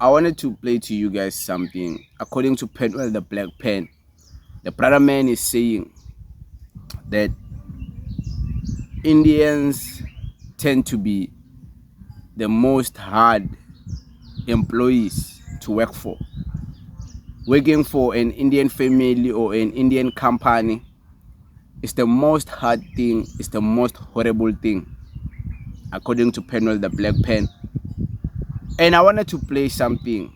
I wanted to play to you guys something. According to Penuel the Black Pen, the brother man is saying that Indians tend to be the most hard employees to work for. Working for an Indian family or an Indian company is the most hard thing, is the most horrible thing, according to Penuel the Black Pen. And I wanted to play something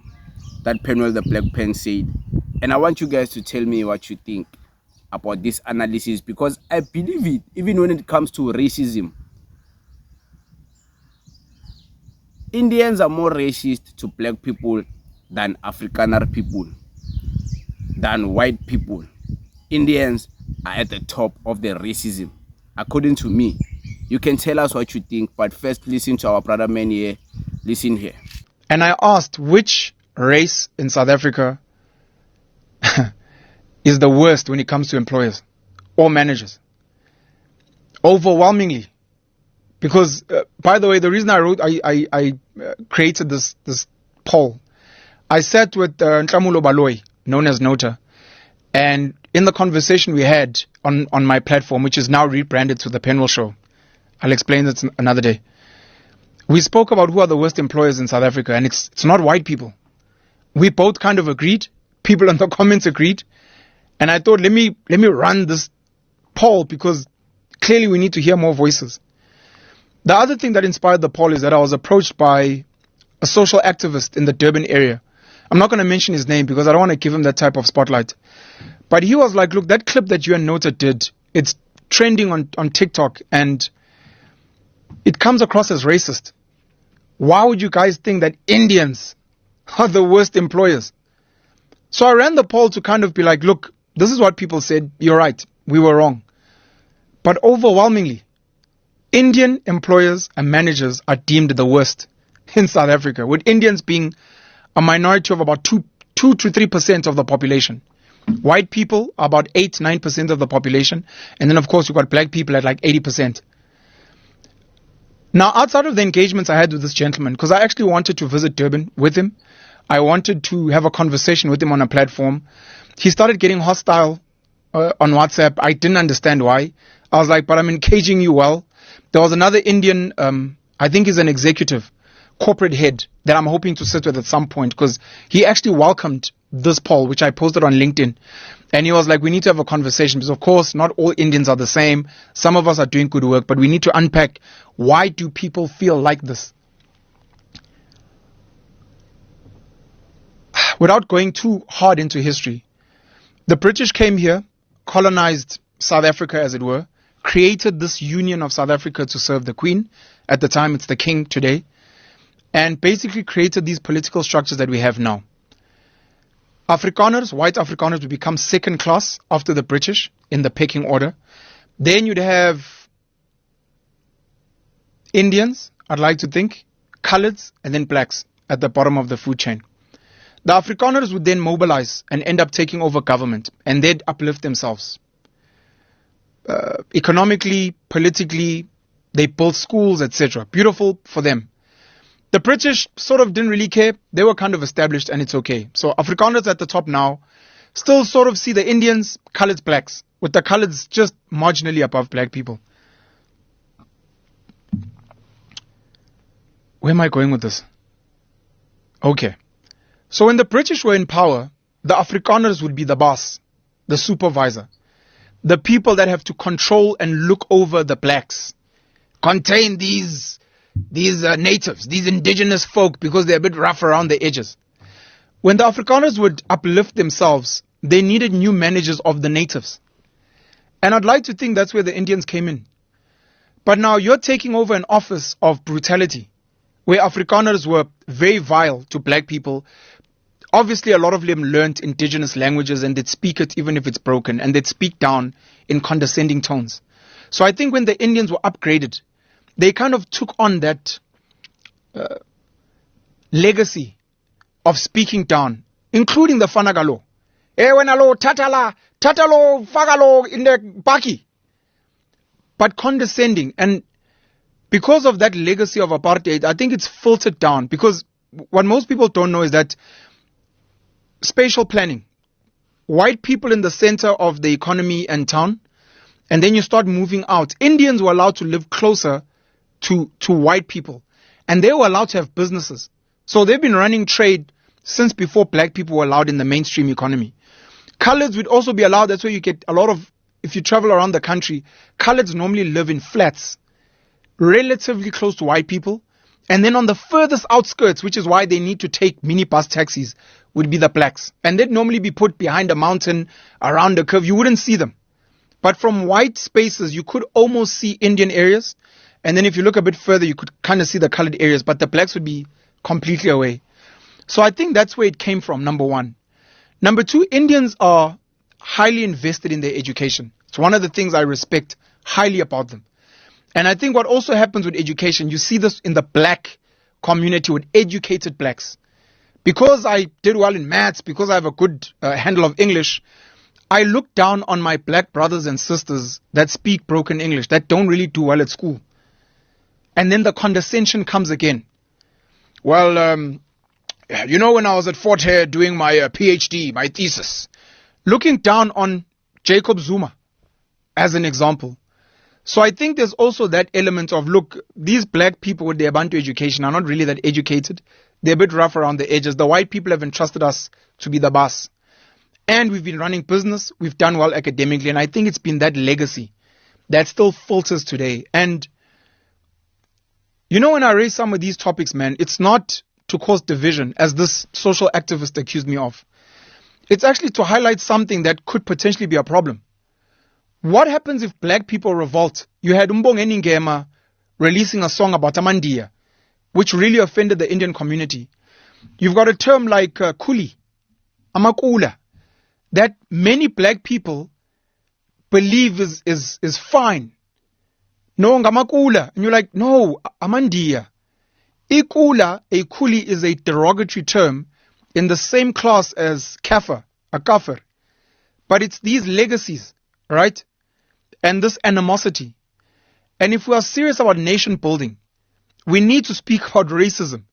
that Penuel the Black Pen said. And I want you guys to tell me what you think about this analysis, because I believe it, even when it comes to racism. Indians are more racist to black people than Afrikaner people, than white people. Indians are at the top of the racism, according to me. You can tell us what you think, but first listen to our brother man here. Listen here. And I asked which race in South Africa is the worst when it comes to employers or managers. Overwhelmingly. Because, by the way, the reason I created this poll, I sat with Nhlamulo Baloyi, known as Nota, and in the conversation we had on my platform, which is now rebranded to the Penuel Show, I'll explain that another day. We spoke about who are the worst employers in South Africa, and it's not white people. We both kind of agreed. People in the comments agreed. And I thought, let me run this poll, because clearly we need to hear more voices. The other thing that inspired the poll is that I was approached by a social activist in the Durban area. I'm not going to mention his name because I don't want to give him that type of spotlight. But he was like, look, that clip that you and Nota did, it's trending on TikTok and it comes across as racist. Why would you guys think that Indians are the worst employers? So I ran the poll to kind of be like, look, this is what people said. You're right. We were wrong. But overwhelmingly, Indian employers and managers are deemed the worst in South Africa, with Indians being a minority of about 2 to 3% of the population. White people are about 8-9% of the population. And then, of course, you've got black people at like 80%. Now, outside of the engagements I had with this gentleman, because I actually wanted to visit Durban with him, I wanted to have a conversation with him on a platform. He started getting hostile on WhatsApp. I didn't understand why. I was like, but I'm engaging you well. There was another Indian, I think he's an executive, corporate head, that I'm hoping to sit with at some point, because he actually welcomed this poll, which I posted on LinkedIn. And he was like, we need to have a conversation, because of course, not all Indians are the same. Some of us are doing good work, but we need to unpack, why do people feel like this? Without going too hard into history, the British came here, colonized South Africa, as it were, created this union of South Africa to serve the Queen. At the time, it's the King today. And basically created these political structures that we have now. Afrikaners, white Afrikaners, would become second class after the British in the pecking order. Then you'd have Indians, I'd like to think, coloreds, and then blacks at the bottom of the food chain. The Afrikaners would then mobilize and end up taking over government, and they'd uplift themselves. Economically, politically, they built schools, etc. Beautiful for them. The British sort of didn't really care. They were kind of established, and it's okay. So Afrikaners at the top now still sort of see the Indians, coloreds, blacks, with the coloreds just marginally above black people. Where am I going with this? Okay. So when the British were in power, the Afrikaners would be the boss, the supervisor, the people that have to control and look over the blacks, contain these natives, these indigenous folk, because they're a bit rough around the edges. When the Afrikaners would uplift themselves, they needed new managers of the natives. And I'd like to think that's where the Indians came in. But now you're taking over an office of brutality, where Afrikaners were very vile to black people. Obviously, a lot of them learned indigenous languages and they'd speak it even if it's broken, and they'd speak down in condescending tones. So I think when the Indians were upgraded, they kind of took on that legacy of speaking down, including the Fanagalo. Ewenalo, tatalo, fagalo in the baki. But condescending. And because of that legacy of apartheid, I think it's filtered down, because what most people don't know is that spatial planning, white people in the center of the economy and town, and then you start moving out. Indians were allowed to live closer to white people, and they were allowed to have businesses. So they've been running trade since before black people were allowed in the mainstream economy. Coloreds would also be allowed. That's where you get a lot of, if you travel around the country, coloreds normally live in flats, relatively close to white people. And then on the furthest outskirts, which is why they need to take minibus taxis, would be the blacks. And they'd normally be put behind a mountain, around a curve. You wouldn't see them. But from white spaces, you could almost see Indian areas. And then if you look a bit further, you could kind of see the colored areas. But the blacks would be completely away. So I think that's where it came from, number one. Number two, Indians are highly invested in their education. It's one of the things I respect highly about them. And I think what also happens with education, you see this in the black community with educated blacks. Because I did well in maths, because I have a good handle of English, I look down on my black brothers and sisters that speak broken English, that don't really do well at school. And then the condescension comes again. Well, when I was at Fort Hare doing my PhD, my thesis, looking down on Jacob Zuma as an example. So I think there's also that element of, look, these black people with their Bantu education are not really that educated. They're a bit rough around the edges. The white people have entrusted us to be the boss. And we've been running business. We've done well academically. And I think it's been that legacy that still filters today. And, when I raise some of these topics, man, it's not to cause division, as this social activist accused me of. It's actually to highlight something that could potentially be a problem. What happens if black people revolt? You had Umbongeni Ngema releasing a song about Amandia, which really offended the Indian community. You've got a term like kuli, amakula, that many black people believe is fine. No, ngamakula. And you're like, no, amandia. Ikula, a kuli, is a derogatory term in the same class as kafir, a kafir. But it's these legacies, right? And this animosity. And if we are serious about nation building, we need to speak about racism.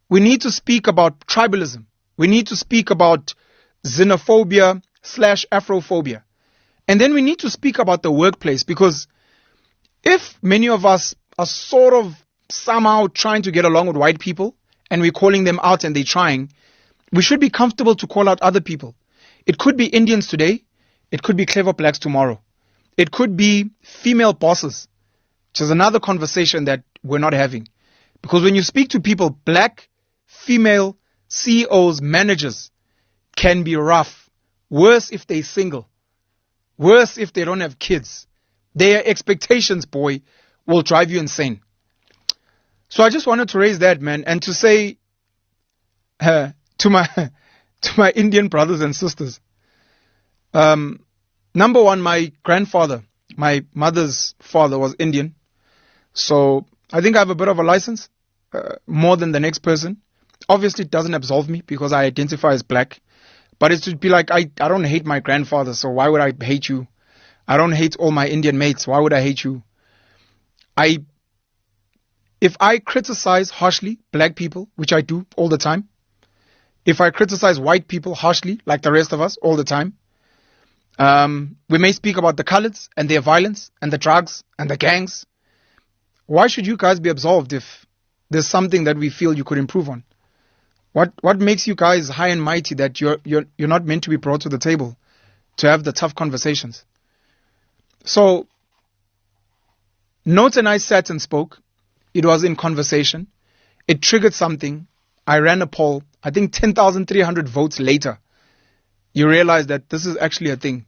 We need to speak about tribalism. We need to speak about xenophobia / Afrophobia. And then we need to speak about the workplace, because if many of us are sort of somehow trying to get along with white people and we're calling them out and they're trying, we should be comfortable to call out other people. It could be Indians today. It could be clever blacks tomorrow. It could be female bosses, which is another conversation that we're not having. Because when you speak to people, black, female, CEOs, managers can be rough. Worse if they're single. Worse if they don't have kids. Their expectations, boy, will drive you insane. So I just wanted to raise that, man, and to say to my Indian brothers and sisters, number one, my grandfather, my mother's father, was Indian. So I think I have a bit of a license, more than the next person. Obviously, it doesn't absolve me because I identify as black. But it should be like, I don't hate my grandfather, so why would I hate you? I don't hate all my Indian mates. Why would I hate you? If I criticize harshly black people, which I do all the time, if I criticize white people harshly, like the rest of us, all the time, we may speak about the coloreds and their violence and the drugs and the gangs. Why should you guys be absolved if there's something that we feel you could improve on? What makes you guys high and mighty that you're not meant to be brought to the table to have the tough conversations? So, Notes and I sat and spoke. It was in conversation. It triggered something. I ran a poll. I think 10,300 votes later, you realize that this is actually a thing.